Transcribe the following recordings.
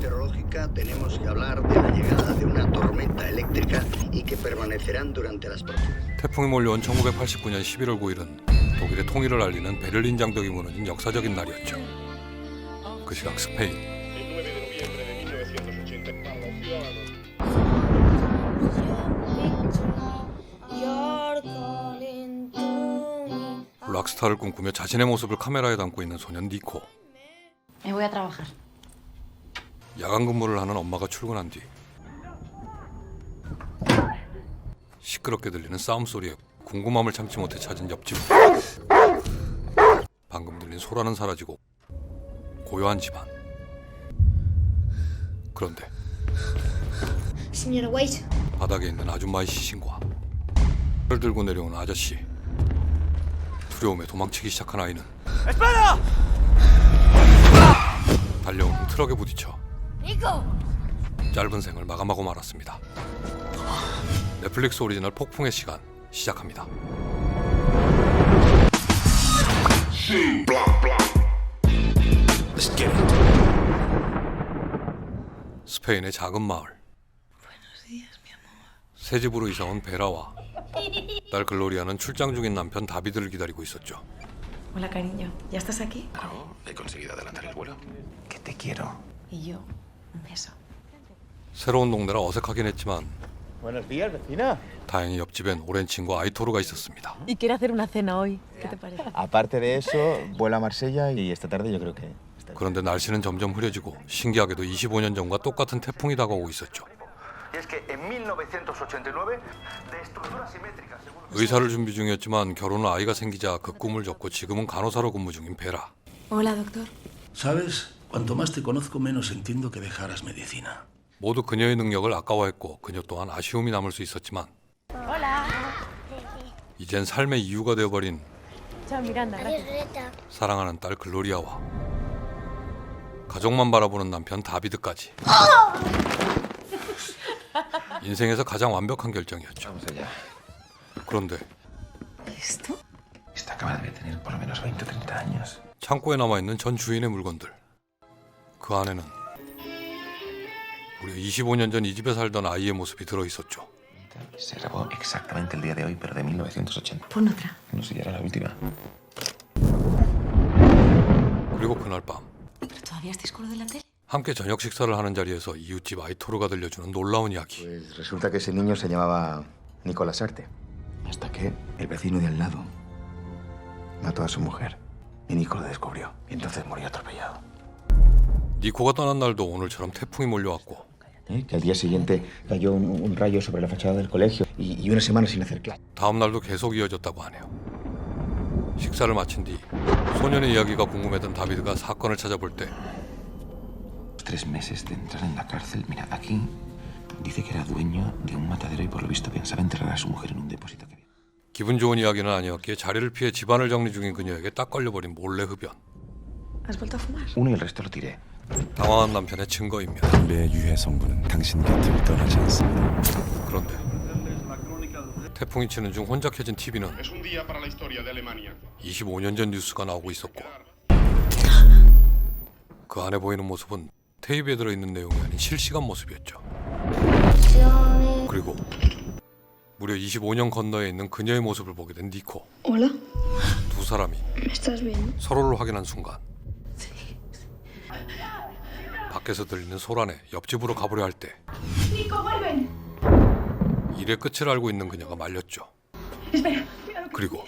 meteorológica tenemos que hablar de la llegada de una tormenta eléctrica y que permanecerán durante las próximas. 태풍이 몰려온 1989년 11월 9일은 독일의 통일을 알리는 베를린 장벽이 무너진 역사적인 날이었죠. 그 시각 스페인. 락스타를 꿈꾸며 자신의 모습을 카메라에 담고 있는 소년 니코. Me voy a trabajar. 야간 근무를 하는 엄마가 출근한 뒤 시끄럽게 들리는 싸움 소리에 궁금함을 참지 못해 찾은 옆집. 방금 들린 소라는 사라지고 고요한 집안. 그런데 Señora White. 바닥에 있는 아줌마의 시신과 을 들고 내려온 아저씨. 두려움에 도망치기 시작한 아이는 달려오는 트럭에 부딪혀 짧은 생을 마감하고 말았습니다. 넷플릭스 오리지널 폭풍의 시간 시작합니다. 스페인의 작은 마을. 새 집으로 이사온 베라와 딸 글로리아는 출장 중인 남편 다비드를 기다리고 있었죠. Hola, cariño. ¿Ya estás aquí? Claro, he conseguido adelantar el vuelo. Que te quiero. Y yo. Un beso. 새로운 동네라 어색하긴 했지만 Buenos días, vecina. 다행히 옆집엔 오랜 친구 아이토르가 있었습니다. Y quiero hacer una cena hoy. ¿Qué te parece? Aparte de eso, vuelo a Marsella y esta tarde yo creo que... 그런데 날씨는 점점 흐려지고 신기하게도 25년 전과 똑같은 태풍이 다가오고 있었죠. 의사를 준비 중이었지만 결혼을 아이가 생기자 그 꿈을 접고 지금은 간호사로 근무 중인 베라. Hola, doctor. ¿Sabes? Cuanto más te conozco, menos entiendo que dejaras medicina. 모두 그녀의 능력을 아까워했고 그녀 또한 아쉬움이 남을 수 있었지만 이젠 삶의 이유가 되어버린 Chao, Miranda. 사랑하는 딸 글로리아와 가족만 바라보는 남편 다비드까지. 인생에서 가장 완벽한 결정이었죠. Vamos allá. 그런데 ¿Esto? Esta cama debe tener por lo menos 20 o 30 años. 창고에 남아있는 전 주인의 물건들. 그 안에는 무려 25년 전 이 집에 살던 아이의 모습이 들어있었죠. Se grabó exactamente el día de hoy, pero de 1980. Pon otra. No sé si era la última. 그리고 그날 밤 ¿Pero todavía estáis con lo de la tele? 함께 저녁 식사를 하는 자리에서 이웃집 아이토르가 들려주는 놀라운 이야기. Pues resulta que ese niño se llamaba Nicolás Arte. Hasta que el vecino de al lado mató a su mujer. Y Nico lo descubrió. Y entonces murió atropellado. 니코가 떠난 날도 오늘처럼 태풍이 몰려왔고 Que al día siguiente cayó un rayo sobre la fachada del colegio y una semana sin hacer clase. 다음 날도 계속 이어졌다고 하네요. 식사를 마친 뒤 소년의 이야기가 궁금했던 다비드가 사건을 찾아볼 때 3 meses de entrar en la cárcel. Mira, aquí dice que era dueño de un matadero y por lo visto pensaba enterrar a su mujer en un depósito que había. 기분 좋은 이야기는 아니었기에 자리를 피해 집안을 정리 중인 그녀에게 딱 걸려버린 몰래 흡연. ¿Has vuelto a fumar? Uno y el resto lo tiré. 당황한 남편의 증거입니다. 담배의 유해 성분은 당신 곁을 떠나지 않습니다. 그런데 태풍이 치는 중 혼자 켜진 TV는 25년 전 뉴스가 나오고 있었고 그 안에 보이는 모습은 테이프에 들어있는 내용이 아닌 실시간 모습이었죠. 그리고 무려 25년 건너에 있는 그녀의 모습을 보게 된 니코. Hola. 두 사람이 ¿Me estás viendo? 서로를 확인한 순간 밖에서 들리는 소란에 옆집으로 가보려 할 때 일의 끝을 알고 있는 그녀가 말렸죠. 그리고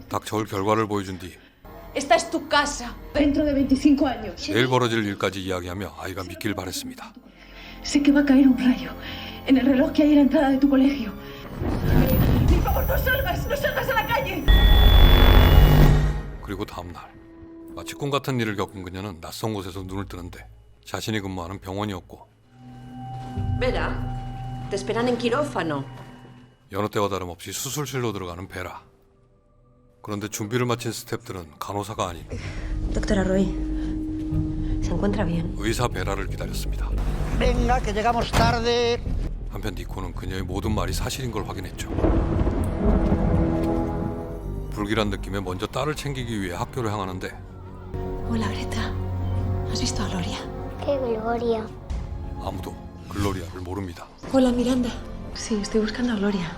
닥쳐올 결과를 보여준 뒤 Esta es tu casa. Dentro de 25 años. 내일 벌어질 일까지 이야기하며 아이가 믿길 바랬습니다. Sé que va a caer un rayo en el reloj que hay en la entrada de tu colegio. Por favor, no salgas a la calle. 그리고 다음 날 마치 꿈 같은 일을 겪은 그녀는 낯선 곳에서 눈을 뜨는데 자신이 근무하는 병원이었고 Vera, te esperan en quirófano. 여느 때와 다름없이 수술실로 들어가는 베라. 그런데 준비를 마친 스태프들은 간호사가 아닌 Doctora Roy. ¿Se encuentra bien? 의사 베라를 기다렸습니다. Venga, que llegamos tarde. 한편 니코는 그녀의 모든 말이 사실인 걸 확인했죠. 불길한 느낌에 먼저 딸을 챙기기 위해 학교를 향하는데 Hola, Greta. ¿Has visto a Gloria? ¿Qué Gloria? 아무도 글로리아를 모릅니다. Hola, Miranda. Sí, estoy buscando a Gloria.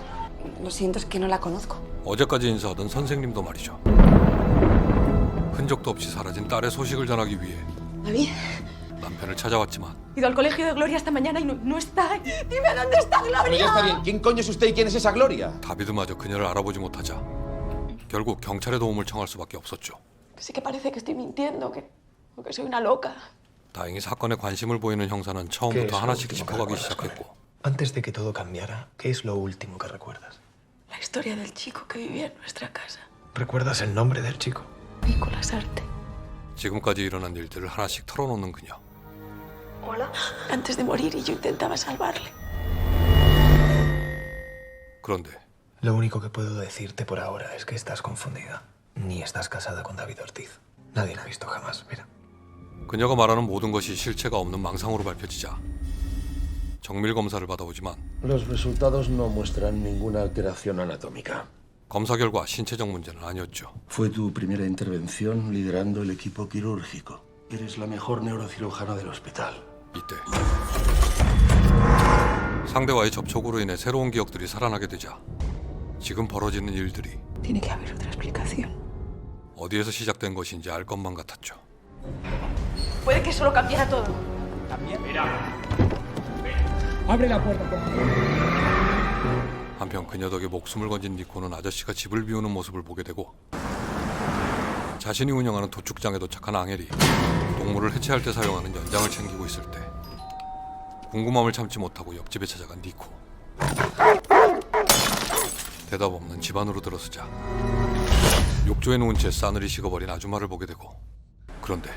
Lo siento, es que no la conozco. 어제까지 인사하던 선생님도 말이죠. 흔적도 없이 사라진 딸의 소식을 전하기 위해 David, 남편을 찾아왔지만 he ido al colegio de Gloria esta mañana y no está. Dime dónde está Pero ya Gloria. está bien. ¿Quién coño es usted y quién es esa Gloria? 다비드마저 그녀를 알아보지 못하자 결국 경찰의 도움을 청할 수밖에 없었죠. Sí que parece que estoy mintiendo, o que soy una loca. 다행히 사건에 관심을 보이는 형사는 처음부터 하나씩 짚어가기 시작했고 Antes de que todo cambiara, ¿qué es lo último que recuerdas? La historia del chico que vivía en nuestra casa. ¿Recuerdas el nombre del chico? Nicolás Arte. 지금까지 일어난 일들을 하나씩 털어놓는 그녀. Hola. Antes de morir y yo intentaba salvarle. 그런데 Lo único que puedo decirte por ahora es que estás confundida. Ni estás casada con David Ortiz. Nadie la ha visto jamás, mira. 그녀가 말하는 모든 것이 실체가 없는 망상으로 밝혀지자 정밀 검사를 받아오지만 Los resultados no muestran ninguna alteración anatómica. 검사 결과 신체적 문제는 아니었죠. Fue tu primera intervención liderando el equipo quirúrgico. Eres la mejor neurocirujana del hospital. 이때 상대와의 접촉으로 인해 새로운 기억들이 살아나게 되자 지금 벌어지는 일들이 Tiene que haber otra explicación. 어디에서 시작된 것인지 알 것만 같았죠. Puede que solo cambiara todo. Abre la puerta, por favor. 한편 그녀 덕에 목숨을 건진 니코는 아저씨가 집을 비우는 모습을 보게 되고 자신이 운영하는 도축장에 도착한 앙헬이 동물을 해체할 때 사용하는 연장을 챙기고 있을 때 궁금함을 참지 못하고 옆집에 찾아간 니코. 대답 없는 집 안으로 들어서자 욕조에 누운 채 싸늘히 식어버린 아주마를 보게 되고 그런데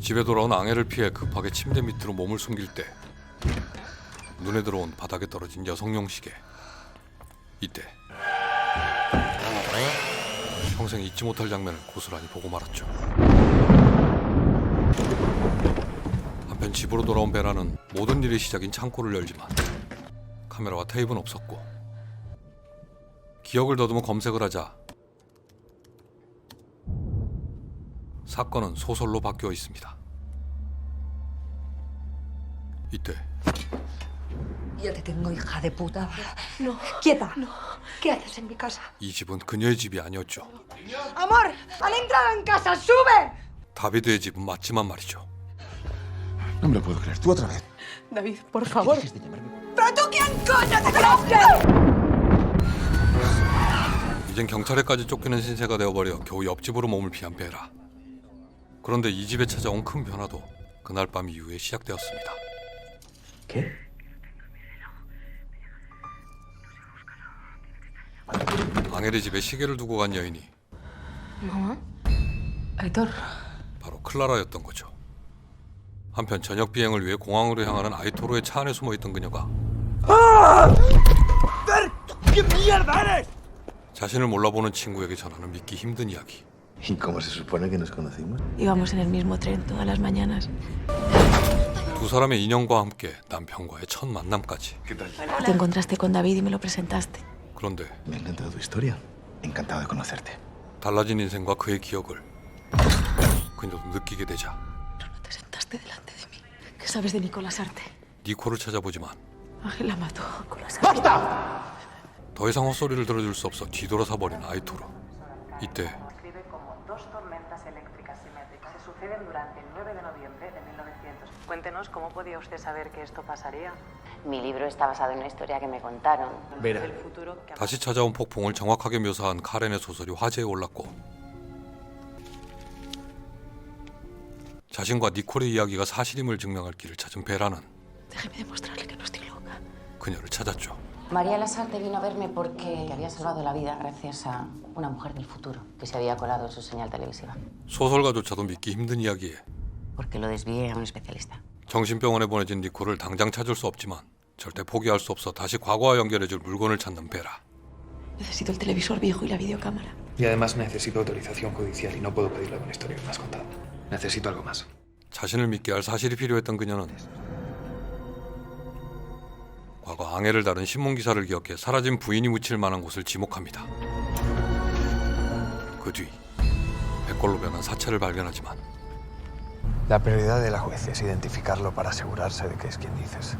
집에 돌아온 앙헬을 피해 급하게 침대 밑으로 몸을 숨길 때 눈에 들어온 바닥에 떨어진 여성용 시계. 이때 평생 잊지 못할 장면을 고스란히 보고 말았죠. 한편 집으로 돌아온 베라는 모든 일의 시작인 창고를 열지만 카메라와 테이프는 없었고 기억을 더듬어 검색을 하자 사건은 소설로 바뀌어 있습니다. 이때 Ya te tengo, hija de puta. No. Quieta. No. ¿Qué haces en mi casa? 이 집은 그녀의 집이 아니었죠. Amor, han entrado en casa. ¡Sube! 다비드의 집은 맞지만 말이죠. No me lo puedo creer. Tú otra vez. David, por favor. ¿Pero tú quién coño te crees? 이젠 경찰에까지 쫓기는 신세가 되어버려 겨우 옆집으로 몸을 피한 베라. 그런데 이 집에 찾아온 큰 변화도 그날 밤 이후에 시작되었습니다. ¿Qué? 앙헬의 집에 시계를 두고 간 여인이 Mamá. Aitor. 바로 클라라였던 거죠. 한편 저녁 비행을 위해 공항으로 향하는 아이토로의 차 안에 숨어있던 그녀가 자신을 몰라보는 친구에게 전하는 믿기 힘든 이야기. ¿Y cómo se supone que nos conocimos? Íbamos en el mismo tren todas las mañanas. 두 사람의 인연과 함께 남편과의 첫 만남까지. Te encontraste con David y me lo presentaste. 그런데 Me ha encantado tu historia. Encantado de conocerte. 달라진 인생과 그의 기억을 그녀도 느끼게 되자 Pero no te sentaste delante de mí. ¿Qué sabes de Nicolás Arte? 니코를 찾아보지만 Ángel la mató. Nicolás Arte. 더 이상 헛소리를 들어줄 수 없어 뒤돌아서 버린 아이토로. 이때 Cuéntenos cómo podía usted saber que esto pasaría. Mi libro está basado en una historia que me contaron. Vera. 다시 찾아온 폭풍을 정확하게 묘사한 카렌의 소설이 화제에 올랐고 자신과 니콜의 이야기가 사실임을 증명할 길을 찾은 베라는 Déjeme demostrarle que no estoy loca. 그녀를 찾았죠. María Lasarte vino a verme porque le había salvado la vida gracias a una mujer del futuro que se había colado en su señal televisiva. 소설가조차도 믿기 힘든 이야기에 Porque lo desvié a un especialista. 정신병원에 보내진 니콜을 당장 찾을 수 없지만 절대 포기할 수 없어 다시 과거와 연결해줄 물건을 찾는 베라. Necesito el televisor viejo y la videocámara. Y además necesito autorización judicial y no puedo pedirle una historia que me has contado. Necesito algo más. 자신을 믿게 할 사실이 필요했던 그녀는 과거 앙헬을 다룬 신문기사를 기억해 사라진 부인이 묻힐 만한 곳을 지목합니다. 그 뒤 백골로 변한 사체를 발견하지만 La prioridad de la juez es identificarlo para asegurarse de que es quien dices.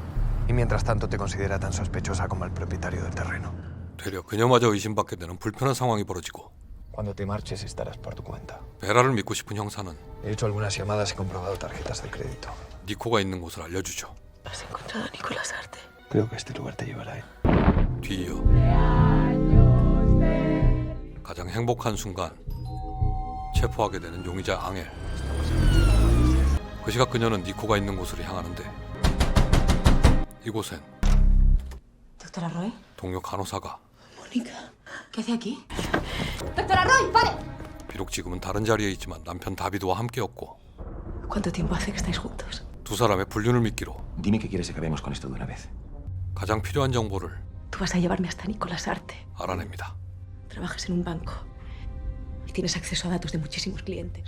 Y mientras tanto te considera tan sospechosa como el propietario del terreno. 되려 그녀마저 의심받게 되는 불편한 상황이 벌어지고 Cuando te marches estarás por tu cuenta. 베라를 믿고 싶은 형사는 He hecho algunas llamadas y comprobado tarjetas de crédito. 니코가 있는 곳을 알려주죠. ¿Has encontrado a Nicolás Arte? Creo que este lugar te llevará a él. 뒤이어 가장 행복한 순간 체포하게 되는 용의자 앙헬. 그 시각 그녀는 니코가 있는 곳으로 향하는데 이곳엔 Doctora Roy. 동료 간호사가 Mónica. ¿Qué hace aquí? Doctora Roy, pare. 비록 지금은 다른 자리에 있지만 남편 다비드와 함께였고 ¿Cuánto tiempo hace que estáis juntos? 두 사람의 불륜을 미끼로 Dime que quieres que acabemos con esto de una vez. 가장 필요한 정보를 Tú vas a llevarme hasta Nicolás Arte. 알아냅니다. Trabajas en un banco y tienes acceso a datos de muchísimos clientes.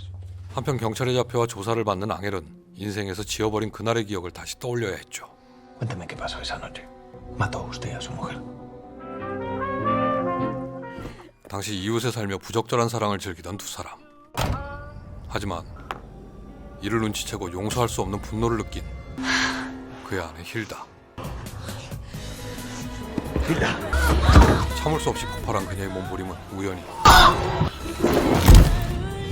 한편 경찰에 잡혀와 조사를 받는 앙헬은 인생에서 지워버린 그날의 기억을 다시 떠올려야 했죠. Cuéntame qué pasó esa noche. ¿Mató usted a su mujer? 당시 이웃에 살며 부적절한 사랑을 즐기던 두 사람. 하지만 이를 눈치채고 용서할 수 없는 분노를 느낀 그의 아내 힐다. 참을 수 없이 폭발한 그녀의 몸부림은 우연히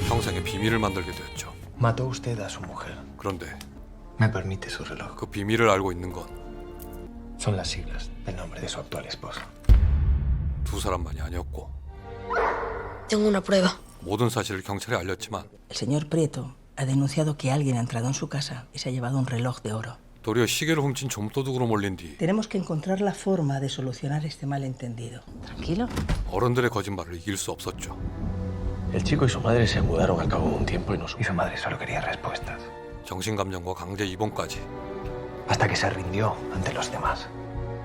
평생의 비밀을 만들게 되었죠. Mató usted a su mujer. 그런데 Me permite su reloj. 그 비밀을 알고 있는 건 Son las siglas del nombre de su actual esposa. 두 사람만이 아니었고 Tengo una prueba. 모든 사실을 경찰에 알렸지만 El señor Prieto ha denunciado que alguien ha entrado en su casa y se ha llevado un reloj de oro. 도리어 시계를 훔친 좀도둑으로 몰린 뒤 Tenemos que encontrar la forma de solucionar este malentendido. Tranquilo. 어른들의 거짓말을 이길 수 없었죠. El chico y su madre se mudaron al cabo de un tiempo y su madre solo quería respuestas. 정신감정과 강제 입원까지 Hasta que se rindió ante los demás.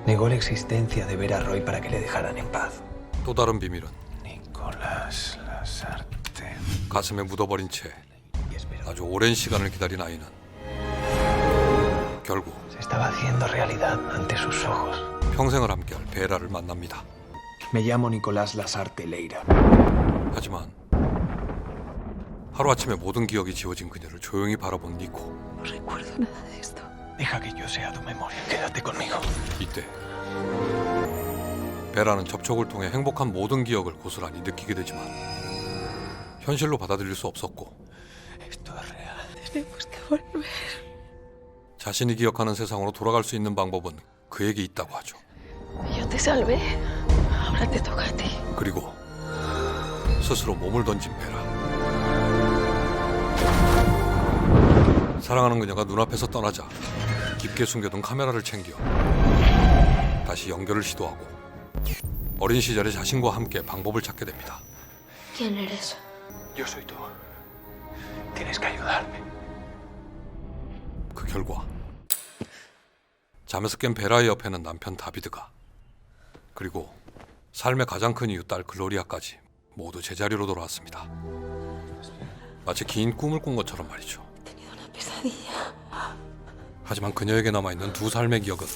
Negó la existencia de Vera Roy para que le dejaran en paz. 또 다른 비밀은 Nicolás Lasarte. 가슴에 묻어버린 채 아주 오랜 시간을 기다린 아이는 결국 Se estaba haciendo realidad ante sus ojos. 평생을 함께할 베라를 만납니다. Me llamo Nicolás Lasarte Leira. 하지만 하루아침에 모든 기억이 지워진 그녀를 조용히 바라본 니코. No recuerdo nada de esto. Deja que yo sea tu memoria. Quédate conmigo. 이때 베라는 접촉을 통해 행복한 모든 기억을 고스란히 느끼게 되지만 현실로 받아들일 수 없었고 Tenemos que volver. 자신이 기억하는 세상으로 돌아갈 수 있는 방법은 그에게 있다고 하죠. Yo te salvé. Ahora te toca a ti. 그리고 스스로 몸을 던진 베라. 사랑하는 그녀가 눈앞에서 떠나자 깊게 숨겨둔 카메라를 챙겨 다시 연결을 시도하고 어린 시절의 자신과 함께 방법을 찾게 됩니다. ¿Quién eres? Yo soy tú. Tienes que ayudarme. 그 결과 잠에서 깬 베라의 옆에는 남편 다비드가 그리고 삶의 가장 큰 이유 딸 글로리아까지 모두 제자리로 돌아왔습니다. 마치 긴 꿈을 꾼 것처럼 말이죠. 하지만 그녀에게 남아있는 두 삶의 기억은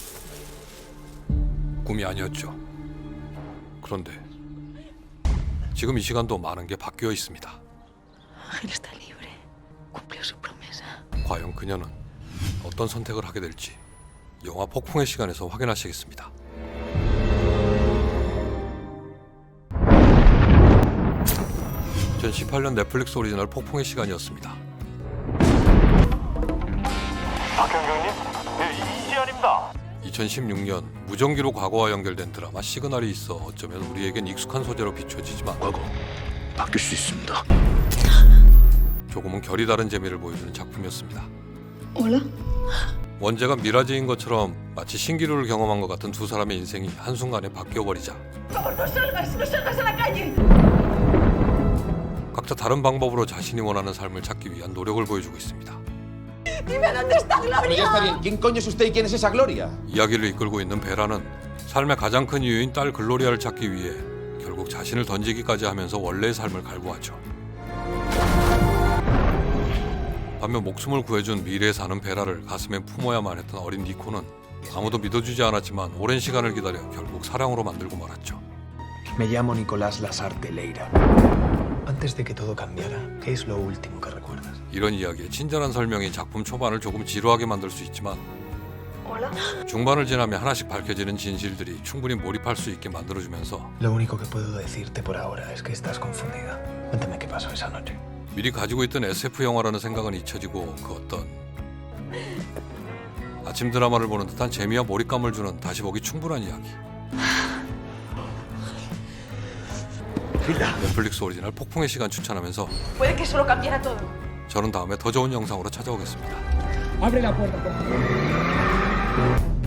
꿈이 아니었죠. 그런데 지금 이 시간도 많은 게 바뀌어 있습니다. Ángel está libre. Cumplió su promesa. 과연 그녀는 어떤 선택을 하게 될지 영화 폭풍의 시간에서 확인하시겠습니다. (2018년) 넷플릭스 오리지널 폭풍의 시간이었습니다. 박현경님, 네, 이지연입니다. 2016년 무전기로 과거와 연결된 드라마 시그널이 있어 어쩌면 우리에겐 익숙한 소재로 비춰지지만 과거 바뀔 수 있습니다. 조금은 결이 다른 재미를 보여주는 작품이었습니다. Hola. 원제가 미라제인 것처럼 마치 신기루를 경험한 것 같은 두 사람의 인생이 한순간에 바뀌어버리자 Por favor, no salgas a la calle. 각자 다른 방법으로 자신이 원하는 삶을 찾기 위한 노력을 보여주고 있습니다. Dime dónde está Pero ya está Gloria. bien. ¿Quién coño es usted y quién es esa Gloria? 이야기를 이끌고 있는 베라는 삶의 가장 큰 이유인 딸 글로리아를 찾기 위해 결국 자신을 던지기까지 하면서 원래의 삶을 갈구하죠. 반면 목숨을 구해준 미래에 사는 베라를 가슴에 품어야만 했던 어린 니코는 아무도 믿어주지 않았지만 오랜 시간을 기다려 결국 사랑으로 만들고 말았죠. Me llamo Nicolás Lasarte Leira. Antes de que todo cambiara, ¿qué es lo último que recuerdas? 이런 이야기의 친절한 설명이 작품 초반을 조금 지루하게 만들 수 있지만 중반을 지나면 하나씩 밝혀지는 진실들이 충분히 몰입할 수 있게 만들어주면서 Lo único que puedo decirte por ahora es que estás confundida. Cuéntame qué pasó esa noche. 미리 가지고 있던 SF 영화라는 생각은 잊혀지고 그 어떤 아침 드라마를 보는 듯한 재미와 몰입감을 주는 다시 보기 충분한 이야기. 넷플릭스 오리지널 폭풍의 시간 추천하면서 Puede que eso lo cambiara todo. 저는 다음에 더 좋은 영상으로 찾아오겠습니다. Abre la puerta, por favor.